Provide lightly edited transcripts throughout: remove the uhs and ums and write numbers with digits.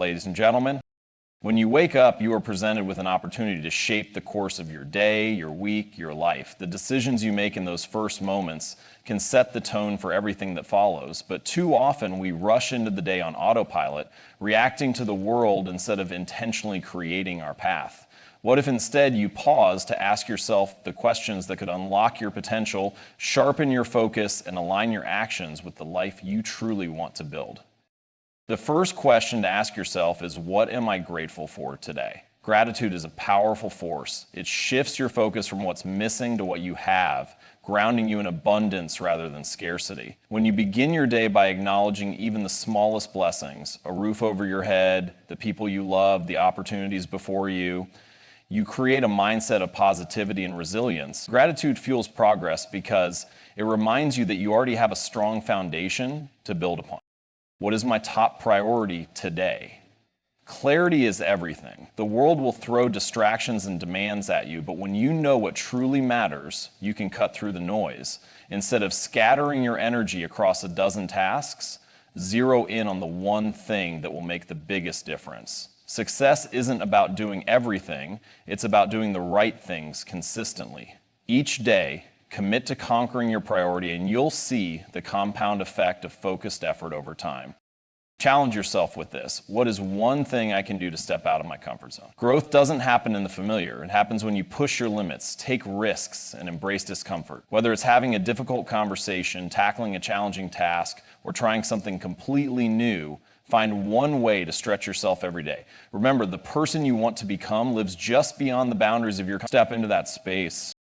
ladies and gentlemen. When you wake up, you are presented with an opportunity to shape the course of your day, your week, your life. The decisions you make in those first moments can set the tone for everything that follows, but too often we rush into the day on autopilot, reacting to the world instead of intentionally creating our path. What if instead you pause to ask yourself the questions that could unlock your potential, sharpen your focus, and align your actions with the life you truly want to build? The first question to ask yourself is, what am I grateful for today? Gratitude is a powerful force. It shifts your focus from what's missing to what you have, grounding you in abundance rather than scarcity. When you begin your day by acknowledging even the smallest blessings, a roof over your head, the people you love, the opportunities before you, you create a mindset of positivity and resilience. Gratitude fuels progress because it reminds you that you already have a strong foundation to build upon. What is my top priority today? Clarity is everything. The world will throw distractions and demands at you, but when you know what truly matters, you can cut through the noise. Instead of scattering your energy across a dozen tasks, zero in on the one thing that will make the biggest difference. Success isn't about doing everything, it's about doing the right things consistently. Each day, commit to conquering your priority and you'll see the compound effect of focused effort over time. Challenge yourself with this. What is one thing I can do to step out of my comfort zone? Growth doesn't happen in the familiar. It happens when you push your limits, take risks, and embrace discomfort. Whether it's having a difficult conversation, tackling a challenging task, or trying something completely new, find one way to stretch yourself every day. Remember, the person you want to become lives just beyond the boundaries of your step into that space.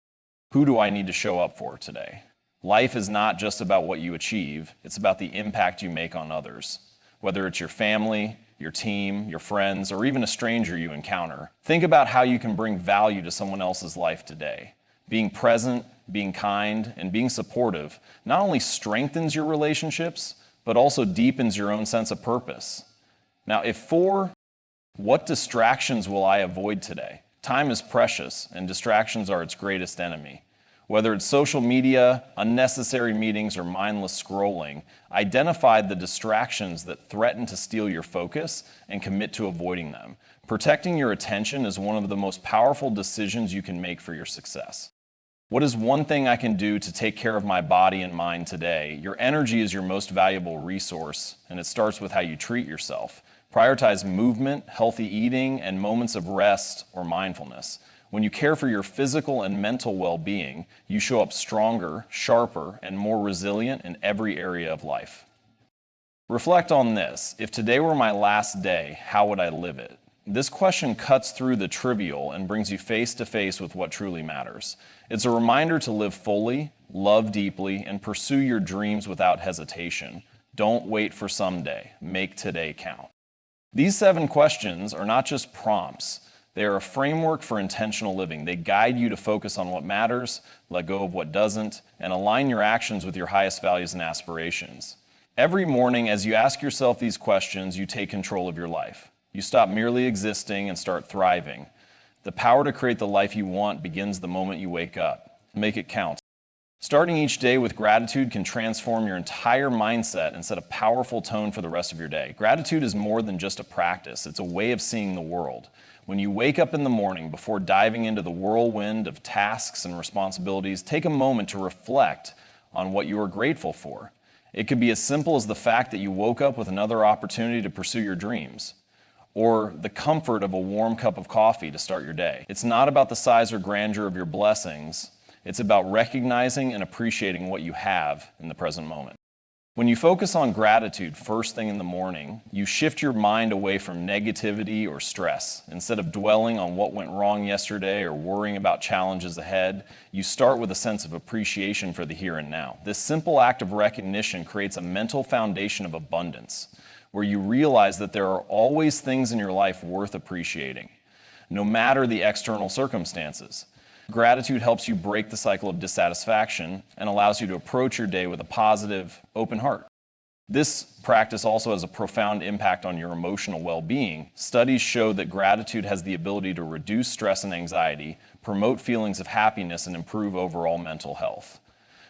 Who do I need to show up for today? Life is not just about what you achieve, it's about the impact you make on others. Whether it's your family, your team, your friends, or even a stranger you encounter. Think about how you can bring value to someone else's life today. Being present, being kind, and being supportive not only strengthens your relationships, but also deepens your own sense of purpose. Now, what distractions will I avoid today? Time is precious, and distractions are its greatest enemy. Whether it's social media, unnecessary meetings, or mindless scrolling, identify the distractions that threaten to steal your focus and commit to avoiding them. Protecting your attention is one of the most powerful decisions you can make for your success. What is one thing I can do to take care of my body and mind today? Your energy is your most valuable resource, and it starts with how you treat yourself. Prioritize movement, healthy eating, and moments of rest or mindfulness. When you care for your physical and mental well-being, you show up stronger, sharper, and more resilient in every area of life. Reflect on this. If today were my last day, how would I live it? This question cuts through the trivial and brings you face to face with what truly matters. It's a reminder to live fully, love deeply, and pursue your dreams without hesitation. Don't wait for someday. Make today count. These 7 questions are not just prompts. They are a framework for intentional living. They guide you to focus on what matters, let go of what doesn't, and align your actions with your highest values and aspirations. Every morning, as you ask yourself these questions, you take control of your life. You stop merely existing and start thriving. The power to create the life you want begins the moment you wake up. Make it count. Starting each day with gratitude can transform your entire mindset and set a powerful tone for the rest of your day. Gratitude is more than just a practice. It's a way of seeing the world. When you wake up in the morning, before diving into the whirlwind of tasks and responsibilities, take a moment to reflect on what you are grateful for. It could be as simple as the fact that you woke up with another opportunity to pursue your dreams, or the comfort of a warm cup of coffee to start your day. It's not about the size or grandeur of your blessings. It's about recognizing and appreciating what you have in the present moment. When you focus on gratitude first thing in the morning, you shift your mind away from negativity or stress. Instead of dwelling on what went wrong yesterday or worrying about challenges ahead, you start with a sense of appreciation for the here and now. This simple act of recognition creates a mental foundation of abundance, where you realize that there are always things in your life worth appreciating, no matter the external circumstances. Gratitude helps you break the cycle of dissatisfaction and allows you to approach your day with a positive, open heart. This practice also has a profound impact on your emotional well-being. Studies show that gratitude has the ability to reduce stress and anxiety, promote feelings of happiness, and improve overall mental health.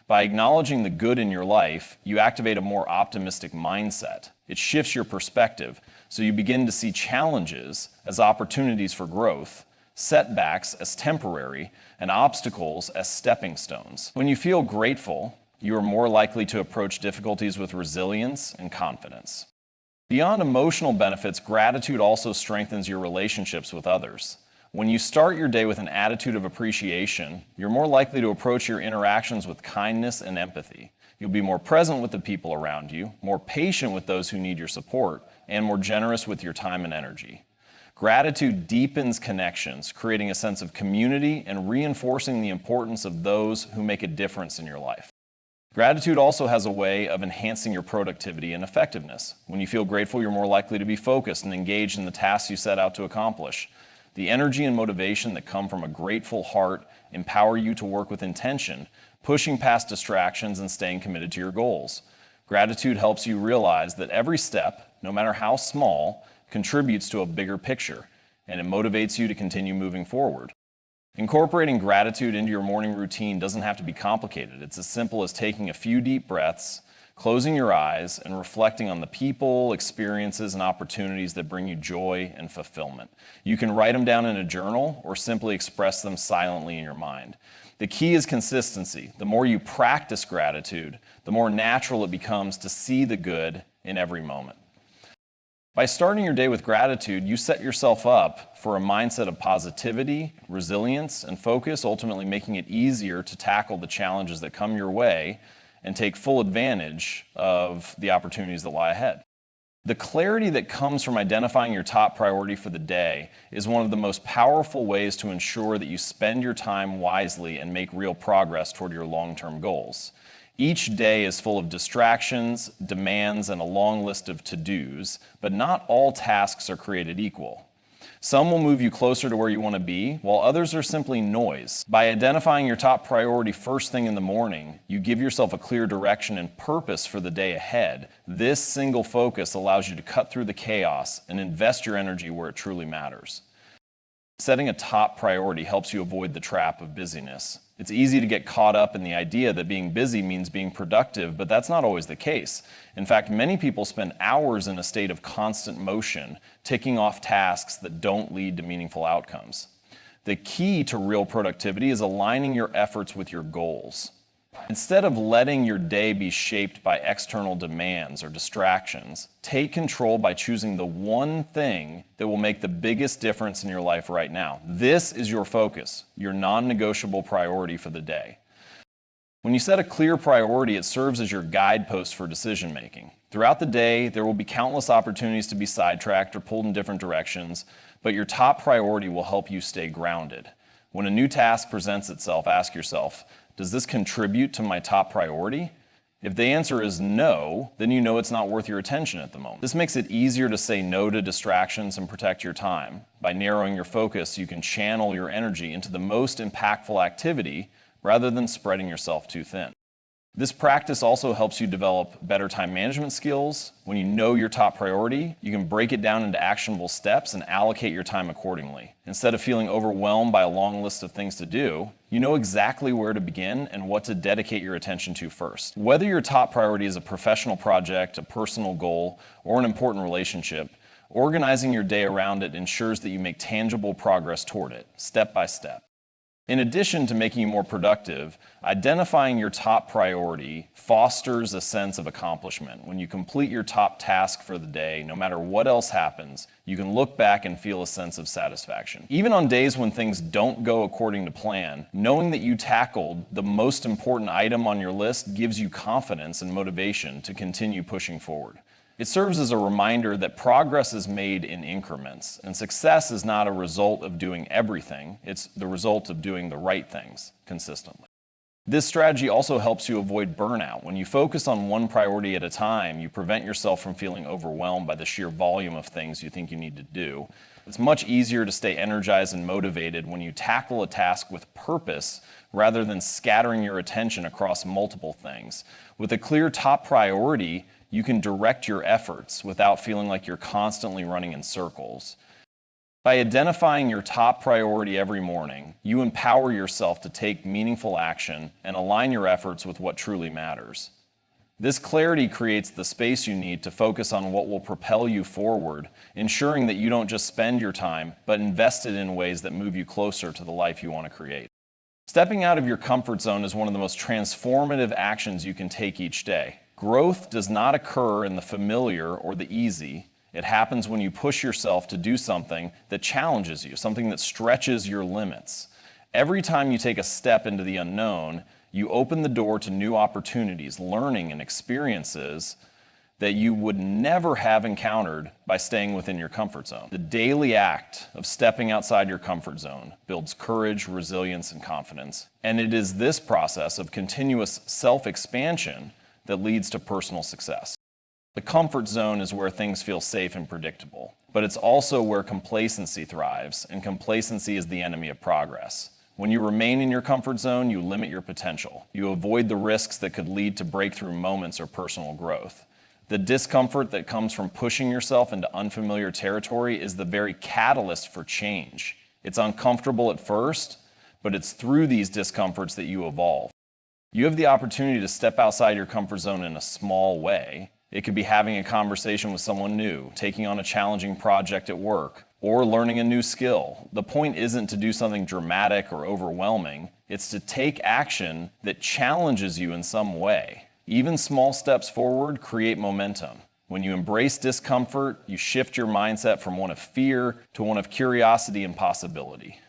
By acknowledging the good in your life, you activate a more optimistic mindset. It shifts your perspective, So you begin to see challenges as opportunities for growth, setbacks as temporary, and obstacles as stepping stones. When you feel grateful, you are more likely to approach difficulties with resilience and confidence. Beyond emotional benefits, gratitude also strengthens your relationships with others. When you start your day with an attitude of appreciation, you're more likely to approach your interactions with kindness and empathy. You'll be more present with the people around you, more patient with those who need your support, and more generous with your time and energy. Gratitude deepens connections, creating a sense of community and reinforcing the importance of those who make a difference in your life. Gratitude also has a way of enhancing your productivity and effectiveness. When you feel grateful, you're more likely to be focused and engaged in the tasks you set out to accomplish. The energy and motivation that come from a grateful heart empower you to work with intention, pushing past distractions and staying committed to your goals. Gratitude helps you realize that every step, no matter how small, contributes to a bigger picture, and it motivates you to continue moving forward. Incorporating gratitude into your morning routine doesn't have to be complicated. It's as simple as taking a few deep breaths, closing your eyes, and reflecting on the people, experiences, and opportunities that bring you joy and fulfillment. You can write them down in a journal or simply express them silently in your mind. The key is consistency. The more you practice gratitude, the more natural it becomes to see the good in every moment. By starting your day with gratitude, you set yourself up for a mindset of positivity, resilience, and focus, ultimately making it easier to tackle the challenges that come your way and take full advantage of the opportunities that lie ahead. The clarity that comes from identifying your top priority for the day is one of the most powerful ways to ensure that you spend your time wisely and make real progress toward your long-term goals. Each day is full of distractions, demands, and a long list of to-dos, but not all tasks are created equal. Some will move you closer to where you want to be, while others are simply noise. By identifying your top priority first thing in the morning, you give yourself a clear direction and purpose for the day ahead. This single focus allows you to cut through the chaos and invest your energy where it truly matters. Setting a top priority helps you avoid the trap of busyness. It's easy to get caught up in the idea that being busy means being productive, but that's not always the case. In fact, many people spend hours in a state of constant motion, ticking off tasks that don't lead to meaningful outcomes. The key to real productivity is aligning your efforts with your goals. Instead of letting your day be shaped by external demands or distractions, take control by choosing the one thing that will make the biggest difference in your life right now. This is your focus, your non-negotiable priority for the day. When you set a clear priority, it serves as your guidepost for decision making. Throughout the day, there will be countless opportunities to be sidetracked or pulled in different directions, but your top priority will help you stay grounded. When a new task presents itself, ask yourself, does this contribute to my top priority? If the answer is no, then you know it's not worth your attention at the moment. This makes it easier to say no to distractions and protect your time. By narrowing your focus, you can channel your energy into the most impactful activity rather than spreading yourself too thin. This practice also helps you develop better time management skills. When you know your top priority, you can break it down into actionable steps and allocate your time accordingly. Instead of feeling overwhelmed by a long list of things to do, you know exactly where to begin and what to dedicate your attention to first. Whether your top priority is a professional project, a personal goal, or an important relationship, organizing your day around it ensures that you make tangible progress toward it, step by step. In addition to making you more productive, identifying your top priority fosters a sense of accomplishment. When you complete your top task for the day, no matter what else happens, you can look back and feel a sense of satisfaction. Even on days when things don't go according to plan, knowing that you tackled the most important item on your list gives you confidence and motivation to continue pushing forward. It serves as a reminder that progress is made in increments, and success is not a result of doing everything, it's the result of doing the right things consistently. This strategy also helps you avoid burnout. When you focus on one priority at a time, you prevent yourself from feeling overwhelmed by the sheer volume of things you think you need to do. It's much easier to stay energized and motivated when you tackle a task with purpose rather than scattering your attention across multiple things. With a clear top priority, you can direct your efforts without feeling like you're constantly running in circles. By identifying your top priority every morning, you empower yourself to take meaningful action and align your efforts with what truly matters. This clarity creates the space you need to focus on what will propel you forward, ensuring that you don't just spend your time, but invest it in ways that move you closer to the life you want to create. Stepping out of your comfort zone is one of the most transformative actions you can take each day. Growth does not occur in the familiar or the easy. It happens when you push yourself to do something that challenges you, something that stretches your limits. Every time you take a step into the unknown, you open the door to new opportunities, learning, and experiences that you would never have encountered by staying within your comfort zone. The daily act of stepping outside your comfort zone builds courage, resilience, and confidence. And it is this process of continuous self-expansion that leads to personal success. The comfort zone is where things feel safe and predictable, but it's also where complacency thrives, and complacency is the enemy of progress. When you remain in your comfort zone, you limit your potential. You avoid the risks that could lead to breakthrough moments or personal growth. The discomfort that comes from pushing yourself into unfamiliar territory is the very catalyst for change. It's uncomfortable at first, but it's through these discomforts that you evolve. You have the opportunity to step outside your comfort zone in a small way. It could be having a conversation with someone new, taking on a challenging project at work, or learning a new skill. The point isn't to do something dramatic or overwhelming. It's to take action that challenges you in some way. Even small steps forward create momentum. When you embrace discomfort, you shift your mindset from one of fear to one of curiosity and possibility.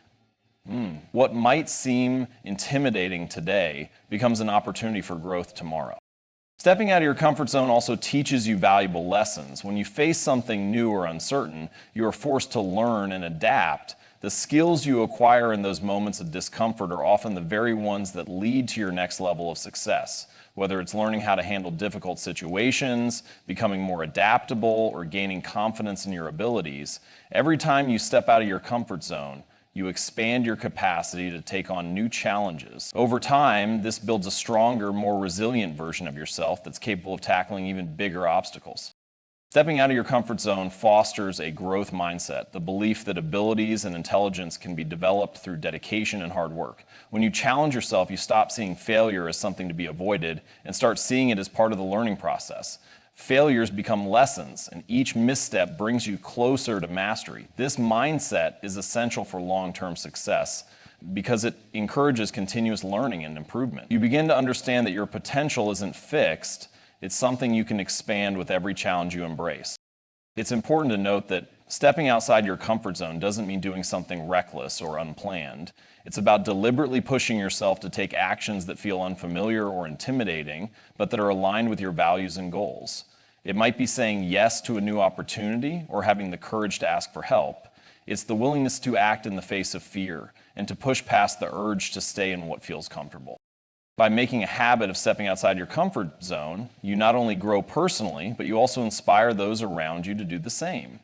What might seem intimidating today becomes an opportunity for growth tomorrow. Stepping out of your comfort zone also teaches you valuable lessons. When you face something new or uncertain, you are forced to learn and adapt. The skills you acquire in those moments of discomfort are often the very ones that lead to your next level of success. Whether it's learning how to handle difficult situations, becoming more adaptable, or gaining confidence in your abilities, every time you step out of your comfort zone, you expand your capacity to take on new challenges. Over time, this builds a stronger, more resilient version of yourself that's capable of tackling even bigger obstacles. Stepping out of your comfort zone fosters a growth mindset, the belief that abilities and intelligence can be developed through dedication and hard work. When you challenge yourself, you stop seeing failure as something to be avoided and start seeing it as part of the learning process. Failures become lessons, and each misstep brings you closer to mastery. This mindset is essential for long-term success because it encourages continuous learning and improvement. You begin to understand that your potential isn't fixed. It's something you can expand with every challenge you embrace. It's important to note that stepping outside your comfort zone doesn't mean doing something reckless or unplanned. It's about deliberately pushing yourself to take actions that feel unfamiliar or intimidating, but that are aligned with your values and goals. It might be saying yes to a new opportunity or having the courage to ask for help. It's the willingness to act in the face of fear and to push past the urge to stay in what feels comfortable. By making a habit of stepping outside your comfort zone, you not only grow personally, but you also inspire those around you to do the same.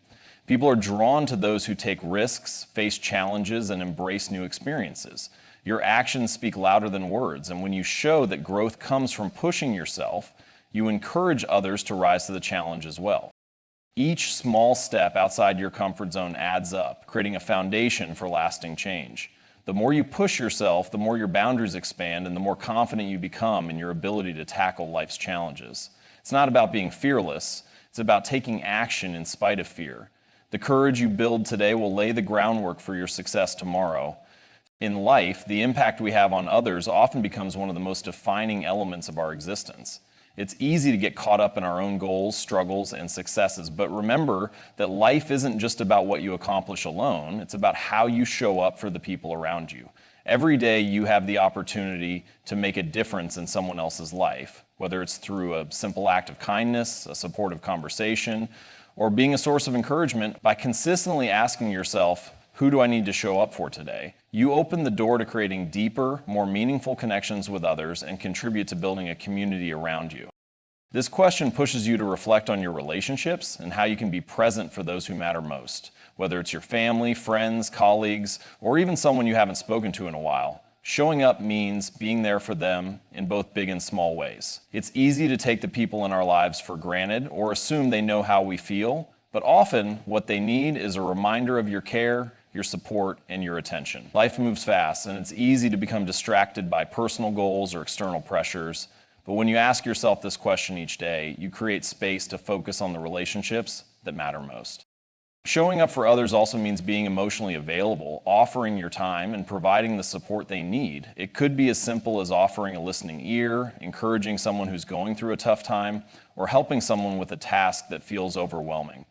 People are drawn to those who take risks, face challenges, and embrace new experiences. Your actions speak louder than words, and when you show that growth comes from pushing yourself, you encourage others to rise to the challenge as well. Each small step outside your comfort zone adds up, creating a foundation for lasting change. The more you push yourself, the more your boundaries expand and the more confident you become in your ability to tackle life's challenges. It's not about being fearless, it's about taking action in spite of fear. The courage you build today will lay the groundwork for your success tomorrow. In life, the impact we have on others often becomes one of the most defining elements of our existence. It's easy to get caught up in our own goals, struggles, and successes, but remember that life isn't just about what you accomplish alone, it's about how you show up for the people around you. Every day you have the opportunity to make a difference in someone else's life, whether it's through a simple act of kindness, a supportive conversation, or being a source of encouragement. By consistently asking yourself, who do I need to show up for today? You open the door to creating deeper, more meaningful connections with others and contribute to building a community around you. This question pushes you to reflect on your relationships and how you can be present for those who matter most, whether it's your family, friends, colleagues, or even someone you haven't spoken to in a while. Showing up means being there for them in both big and small ways. It's easy to take the people in our lives for granted or assume they know how we feel, but often what they need is a reminder of your care, your support, and your attention. Life moves fast, and it's easy to become distracted by personal goals or external pressures, But when you ask yourself this question each day, you create space to focus on the relationships that matter most. Showing up for others also means being emotionally available, offering your time, and providing the support they need. It could be as simple as offering a listening ear, encouraging someone who's going through a tough time, or helping someone with a task that feels overwhelming.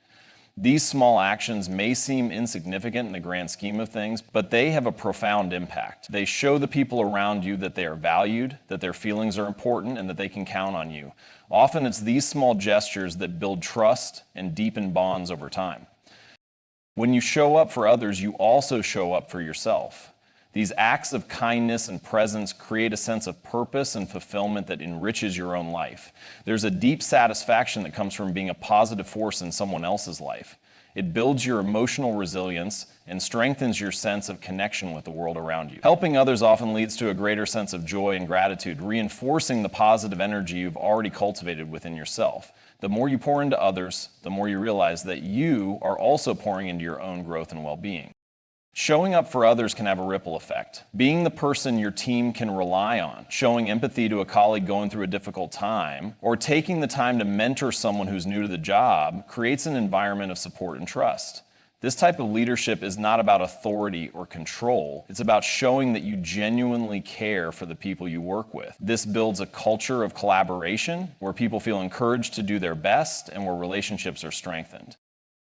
These small actions may seem insignificant in the grand scheme of things, but they have a profound impact. They show the people around you that they are valued, that their feelings are important, and that they can count on you. Often it's these small gestures that build trust and deepen bonds over time. When you show up for others, you also show up for yourself. These acts of kindness and presence create a sense of purpose and fulfillment that enriches your own life. There's a deep satisfaction that comes from being a positive force in someone else's life. It builds your emotional resilience and strengthens your sense of connection with the world around you. Helping others often leads to a greater sense of joy and gratitude, reinforcing the positive energy you've already cultivated within yourself. The more you pour into others, the more you realize that you are also pouring into your own growth and well-being. Showing up for others can have a ripple effect. Being the person your team can rely on, showing empathy to a colleague going through a difficult time, or taking the time to mentor someone who's new to the job creates an environment of support and trust. This type of leadership is not about authority or control. It's about showing that you genuinely care for the people you work with. This builds a culture of collaboration where people feel encouraged to do their best and where relationships are strengthened.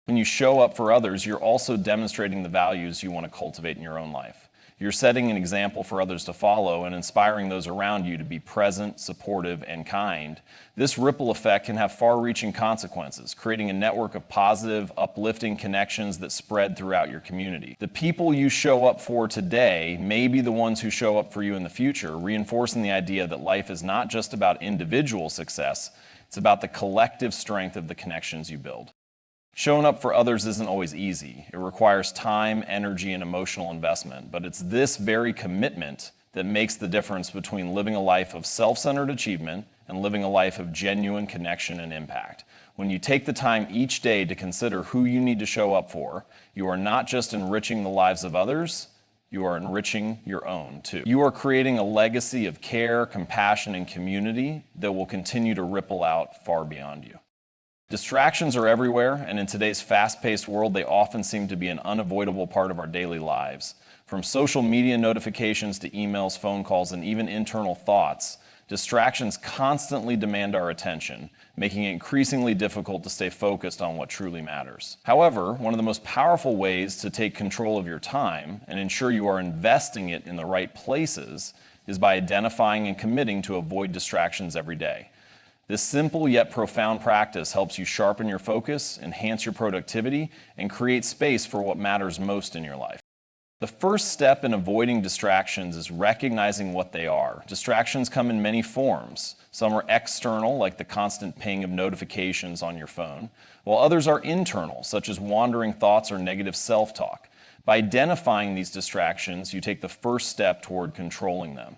When you show up for others, you're also demonstrating the values you want to cultivate in your own life. You're setting an example for others to follow and inspiring those around you to be present, supportive, and kind. This ripple effect can have far-reaching consequences, creating a network of positive, uplifting connections that spread throughout your community. The people you show up for today may be the ones who show up for you in the future, reinforcing the idea that life is not just about individual success, it's about the collective strength of the connections you build. Showing up for others isn't always easy. It requires time, energy, and emotional investment, but it's this very commitment that makes the difference between living a life of self-centered achievement and living a life of genuine connection and impact. When you take the time each day to consider who you need to show up for, you are not just enriching the lives of others, you are enriching your own too. You are creating a legacy of care, compassion, and community that will continue to ripple out far beyond you. Distractions are everywhere, and in today's fast-paced world, they often seem to be an unavoidable part of our daily lives. From social media notifications to emails, phone calls, and even internal thoughts, distractions constantly demand our attention, making it increasingly difficult to stay focused on what truly matters. However, one of the most powerful ways to take control of your time and ensure you are investing it in the right places is by identifying and committing to avoid distractions every day. This simple yet profound practice helps you sharpen your focus, enhance your productivity, and create space for what matters most in your life. The first step in avoiding distractions is recognizing what they are. Distractions come in many forms. Some are external, like the constant ping of notifications on your phone, while others are internal, such as wandering thoughts or negative self-talk. By identifying these distractions, you take the first step toward controlling them.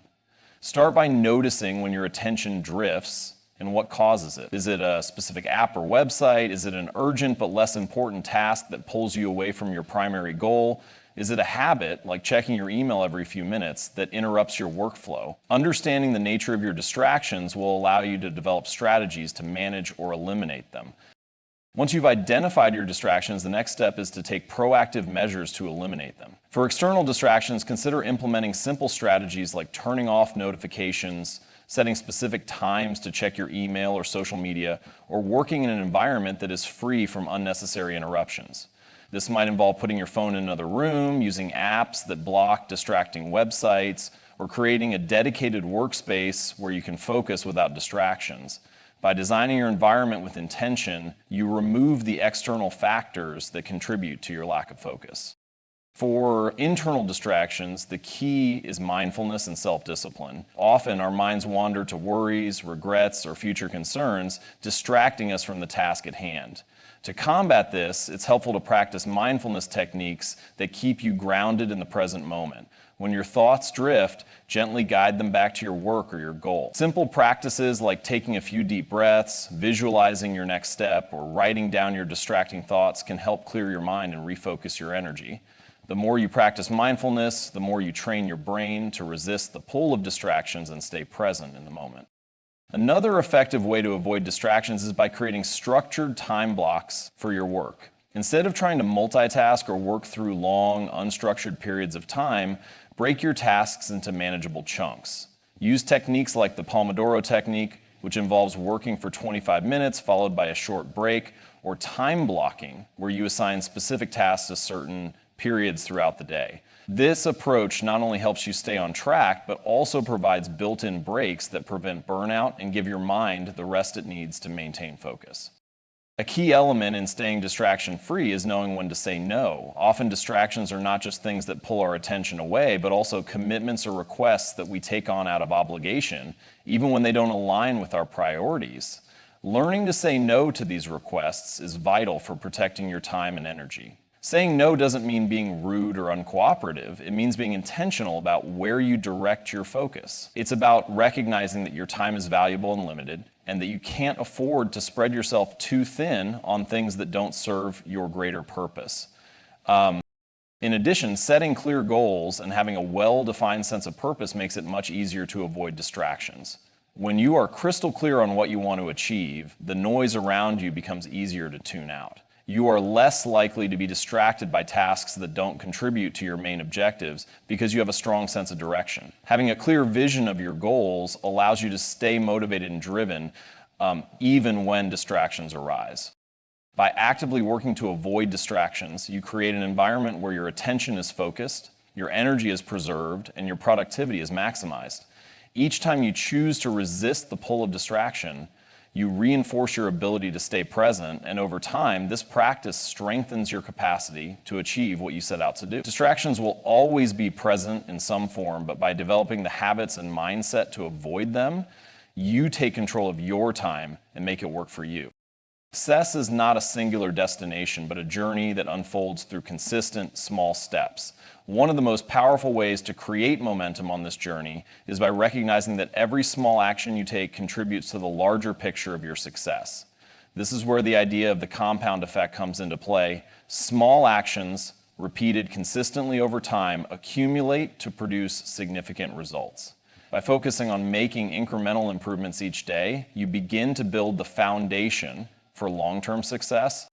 Start by noticing when your attention drifts and what causes it. Is it a specific app or website? Is it an urgent but less important task that pulls you away from your primary goal? Is it a habit, like checking your email every few minutes, that interrupts your workflow? Understanding the nature of your distractions will allow you to develop strategies to manage or eliminate them. Once you've identified your distractions, the next step is to take proactive measures to eliminate them. For external distractions, consider implementing simple strategies like turning off notifications, setting specific times to check your email or social media, or working in an environment that is free from unnecessary interruptions. This might involve putting your phone in another room, using apps that block distracting websites, or creating a dedicated workspace where you can focus without distractions. By designing your environment with intention, you remove the external factors that contribute to your lack of focus. For internal distractions, the key is mindfulness and self-discipline. Often, our minds wander to worries, regrets, or future concerns, distracting us from the task at hand. To combat this, it's helpful to practice mindfulness techniques that keep you grounded in the present moment. When your thoughts drift, gently guide them back to your work or your goal. Simple practices like taking a few deep breaths, visualizing your next step, or writing down your distracting thoughts can help clear your mind and refocus your energy. The more you practice mindfulness, the more you train your brain to resist the pull of distractions and stay present in the moment. Another effective way to avoid distractions is by creating structured time blocks for your work. Instead of trying to multitask or work through long, unstructured periods of time, break your tasks into manageable chunks. Use techniques like the Pomodoro technique, which involves working for 25 minutes followed by a short break, or time blocking, where you assign specific tasks to certain periods throughout the day. This approach not only helps you stay on track, but also provides built-in breaks that prevent burnout and give your mind the rest it needs to maintain focus. A key element in staying distraction-free is knowing when to say no. Often distractions are not just things that pull our attention away, but also commitments or requests that we take on out of obligation, even when they don't align with our priorities. Learning to say no to these requests is vital for protecting your time and energy. Saying no doesn't mean being rude or uncooperative. It means being intentional about where you direct your focus. It's about recognizing that your time is valuable and limited, and that you can't afford to spread yourself too thin on things that don't serve your greater purpose. In addition, setting clear goals and having a well-defined sense of purpose makes it much easier to avoid distractions. When you are crystal clear on what you want to achieve, the noise around you becomes easier to tune out. You are less likely to be distracted by tasks that don't contribute to your main objectives because you have a strong sense of direction. Having a clear vision of your goals allows you to stay motivated and driven even when distractions arise. By actively working to avoid distractions, you create an environment where your attention is focused, your energy is preserved, and your productivity is maximized. Each time you choose to resist the pull of distraction, you reinforce your ability to stay present, and over time, this practice strengthens your capacity to achieve what you set out to do. Distractions will always be present in some form, but by developing the habits and mindset to avoid them, you take control of your time and make it work for you. Success is not a singular destination, but a journey that unfolds through consistent, small steps. One of the most powerful ways to create momentum on this journey is by recognizing that every small action you take contributes to the larger picture of your success. This is where the idea of the compound effect comes into play. Small actions, repeated consistently over time, accumulate to produce significant results. By focusing on making incremental improvements each day, you begin to build the foundation for long-term success.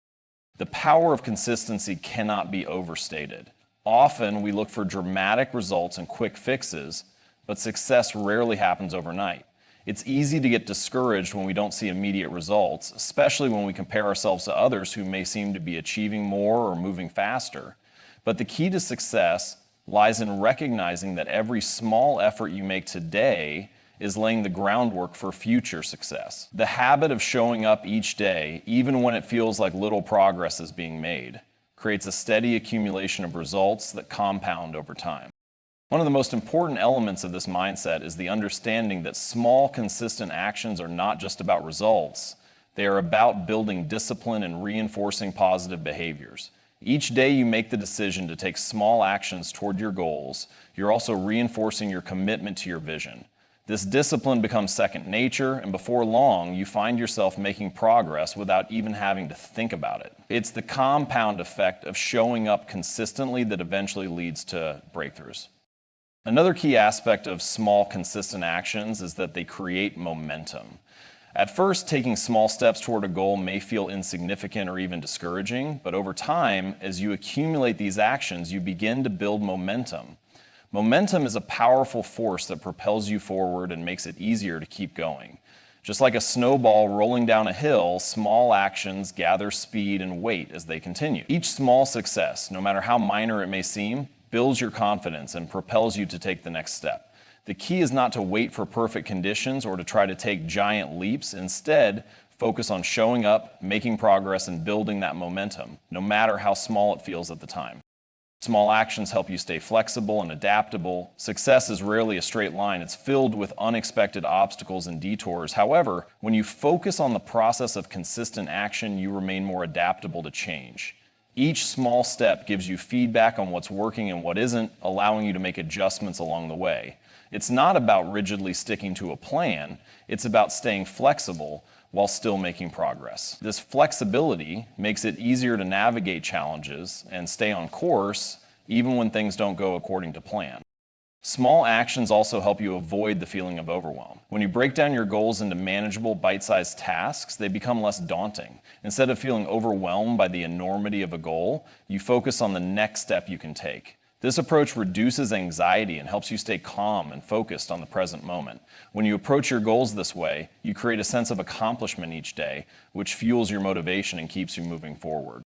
The power of consistency cannot be overstated. Often we look for dramatic results and quick fixes, but success rarely happens overnight. It's easy to get discouraged when we don't see immediate results, especially when we compare ourselves to others who may seem to be achieving more or moving faster. But the key to success lies in recognizing that every small effort you make today is laying the groundwork for future success. The habit of showing up each day, even when it feels like little progress is being made, creates a steady accumulation of results that compound over time. One of the most important elements of this mindset is the understanding that small, consistent actions are not just about results. They are about building discipline and reinforcing positive behaviors. Each day you make the decision to take small actions toward your goals, you're also reinforcing your commitment to your vision. This discipline becomes second nature, and before long, you find yourself making progress without even having to think about it. It's the compound effect of showing up consistently that eventually leads to breakthroughs. Another key aspect of small, consistent actions is that they create momentum. At first, taking small steps toward a goal may feel insignificant or even discouraging, but over time, as you accumulate these actions, you begin to build momentum. Momentum is a powerful force that propels you forward and makes it easier to keep going. Just like a snowball rolling down a hill, small actions gather speed and weight as they continue. Each small success, no matter how minor it may seem, builds your confidence and propels you to take the next step. The key is not to wait for perfect conditions or to try to take giant leaps. Instead, focus on showing up, making progress, and building that momentum, no matter how small it feels at the time. Small actions help you stay flexible and adaptable. Success is rarely a straight line. It's filled with unexpected obstacles and detours. However, when you focus on the process of consistent action, you remain more adaptable to change. Each small step gives you feedback on what's working and what isn't, allowing you to make adjustments along the way. It's not about rigidly sticking to a plan. It's about staying flexible while still making progress. This flexibility makes it easier to navigate challenges and stay on course even when things don't go according to plan. Small actions also help you avoid the feeling of overwhelm. When you break down your goals into manageable, bite-sized tasks, they become less daunting. Instead of feeling overwhelmed by the enormity of a goal, you focus on the next step you can take. This approach reduces anxiety and helps you stay calm and focused on the present moment. When you approach your goals this way, you create a sense of accomplishment each day, which fuels your motivation and keeps you moving forward.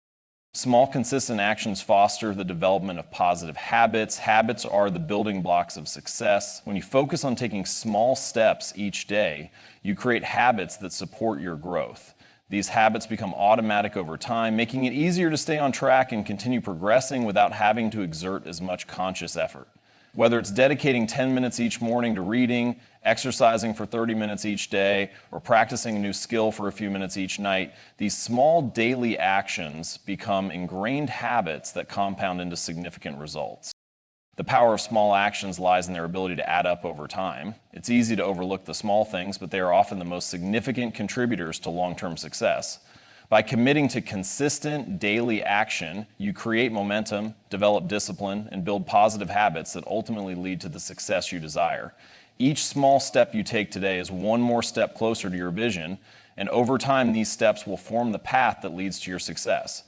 Small, consistent actions foster the development of positive habits. Habits are the building blocks of success. When you focus on taking small steps each day, you create habits that support your growth. These habits become automatic over time, making it easier to stay on track and continue progressing without having to exert as much conscious effort. Whether it's dedicating 10 minutes each morning to reading, exercising for 30 minutes each day, or practicing a new skill for a few minutes each night, these small daily actions become ingrained habits that compound into significant results. The power of small actions lies in their ability to add up over time. It's easy to overlook the small things, but they are often the most significant contributors to long-term success. By committing to consistent daily action, you create momentum, develop discipline, and build positive habits that ultimately lead to the success you desire. Each small step you take today is one more step closer to your vision, and over time, these steps will form the path that leads to your success.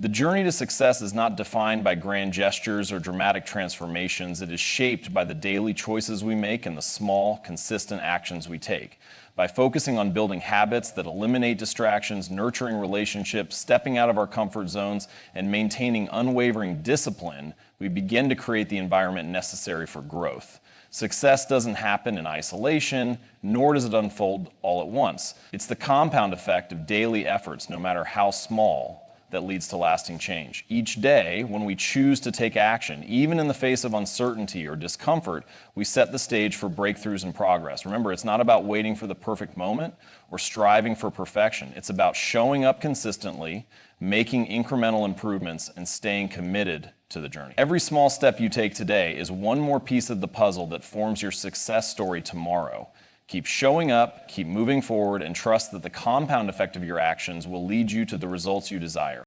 The journey to success is not defined by grand gestures or dramatic transformations. It is shaped by the daily choices we make and the small, consistent actions we take. By focusing on building habits that eliminate distractions, nurturing relationships, stepping out of our comfort zones, and maintaining unwavering discipline, we begin to create the environment necessary for growth. Success doesn't happen in isolation, nor does it unfold all at once. It's the compound effect of daily efforts, no matter how small, that leads to lasting change. Each day, when we choose to take action, even in the face of uncertainty or discomfort, we set the stage for breakthroughs and progress. Remember, it's not about waiting for the perfect moment or striving for perfection. It's about showing up consistently, making incremental improvements, and staying committed to the journey. Every small step you take today is one more piece of the puzzle that forms your success story tomorrow. Keep showing up, keep moving forward, and trust that the compound effect of your actions will lead you to the results you desire.